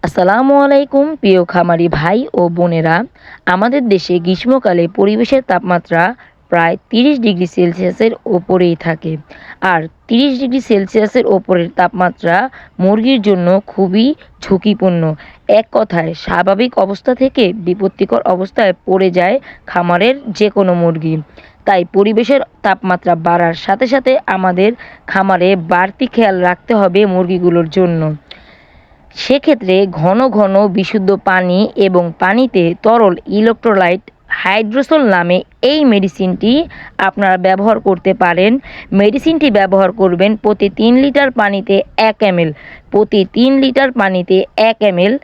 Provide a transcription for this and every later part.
আসসালামু আলাইকুম প্রিয় খামারি ভাই ও বোনেরা। আমাদের দেশে গ্রীষ্মকালে পরিবেশের তাপমাত্রা প্রায় 30 ডিগ্রি সেলসিয়াসের ওপরেই থাকে। আর 30 ডিগ্রি সেলসিয়াসের ওপরের তাপমাত্রা মুরগির জন্য খুবই ঝুঁকিপূর্ণ। এক কথায় স্বাভাবিক অবস্থা থেকে বিপত্তিকর অবস্থায় পড়ে যায় খামারের যে কোনো মুরগি। তাই পরিবেশের তাপমাত্রা বাড়ার সাথে সাথে আমাদের খামারে বাড়তি খেয়াল রাখতে হবে মুরগিগুলোর জন্য। সেক্ষেত্রে ঘন ঘন বিশুদ্ধ পানি এবং পানিতে তরল ইলেকট্রোলাইট হাইড্রোসোল নামে এই মেডিসিনটি আপনারা ব্যবহার করতে পারেন। মেডিসিনটি ব্যবহার করবেন প্রতি 3 লিটার পানিতে 1 ml, প্রতি 3 লিটার পানিতে 1 ml।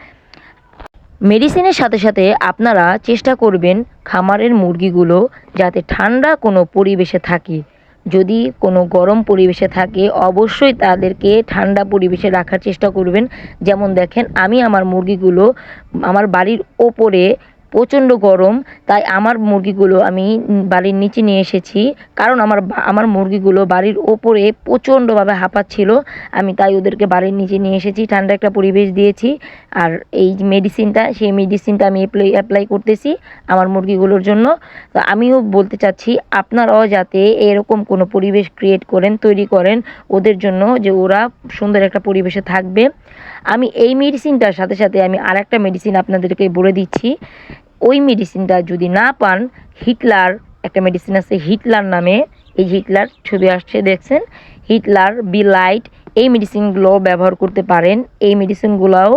মেডিসিনের সাথে সাথে আপনারা চেষ্টা করবেন খামারের মুরগিগুলো যাতে ঠান্ডা কোনো পরিবেশে থাকে। যদি কোনো গরম পরিবেশে থাকে অবশ্যই তাদেরকে ঠান্ডা পরিবেশে রাখার চেষ্টা করবেন। যেমন দেখেন, আমি আমার মুরগিগুলো আমার বাড়ির ওপরে প্রচণ্ড গরম, তাই আমার মুরগিগুলো আমি বাড়ির নিচে নিয়ে এসেছি। কারণ আমার মুরগিগুলো বাড়ির ওপরে প্রচণ্ডভাবে হাঁপাচ্ছিল। আমি তাই ওদেরকে বাড়ির নিচে নিয়ে এসেছি, ঠান্ডা একটা পরিবেশ দিয়েছি। আর এই সেই মেডিসিনটা আমি অ্যাপ্লাই করতেছি আমার মুরগিগুলোর জন্য। তো আমিও বলতে চাচ্ছি আপনারাও যাতে এরকম কোনো পরিবেশ তৈরি করেন ওদের জন্য, যে ওরা সুন্দর একটা পরিবেশে থাকবে। আমি এই মেডিসিনটার সাথে সাথে আমি আরেকটা মেডিসিন আপনাদেরকে বলে দিচ্ছি। ওই মেডিসিনটা যদি না পান, হিটলার একটা মেডিসিন আছে হিটলার নামে, এই হিটলার ছবি আসছে দেখছেন, হিটলার বিলাইট, এই মেডিসিনগুলো ব্যবহার করতে পারেন। এই মেডিসিনগুলোও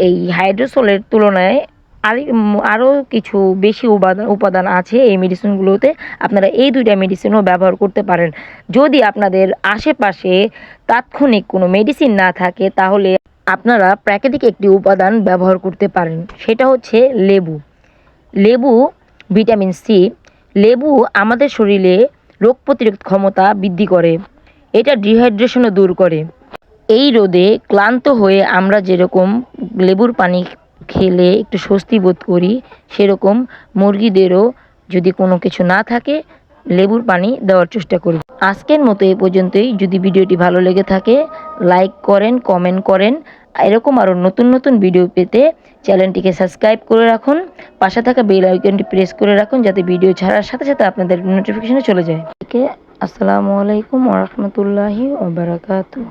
এই হাইড্রোসোলের তুলনায় আরও কিছু বেশি উপাদান আছে এই মেডিসিনগুলোতে। আপনারা এই দুইটা মেডিসিনও ব্যবহার করতে পারেন। যদি আপনাদের আশেপাশে তাৎক্ষণিক কোনো মেডিসিন না থাকে তাহলে আপনারা প্রাকৃতিক একটি উপাদান ব্যবহার করতে পারেন, সেটা হচ্ছে লেবু। লেবু ভিটামিন সি। লেবু আমাদের শরীরে রোগ প্রতিরোধ ক্ষমতা বৃদ্ধি করে, এটা ডিহাইড্রেশনও দূর করে। এই রোদে ক্লান্ত হয়ে আমরা যেরকম লেবুর পানি খেলে একটু স্বস্তি বোধ করি, সেরকম মুরগিদেরও যদি কোনো কিছু না থাকে লেবুর পানি দেওয়ার চেষ্টা করব। আজকের মতো এ পর্যন্তই। যদি ভিডিওটি ভালো লেগে থাকে লাইক করেন, কমেন্ট করেন। এরকম আরও নতুন নতুন ভিডিও পেতে চ্যানেলটিকে সাবস্ক্রাইব করে রাখুন, পাশে থাকা বেল আইকনটি প্রেস করে রাখুন যাতে ভিডিও ছাড়ার সাথে সাথে আপনাদের নোটিফিকেশনে চলে যায়। আসসালামু আলাইকুম ওয়া রাহমাতুল্লাহি ওয়া বারাকাতুহু।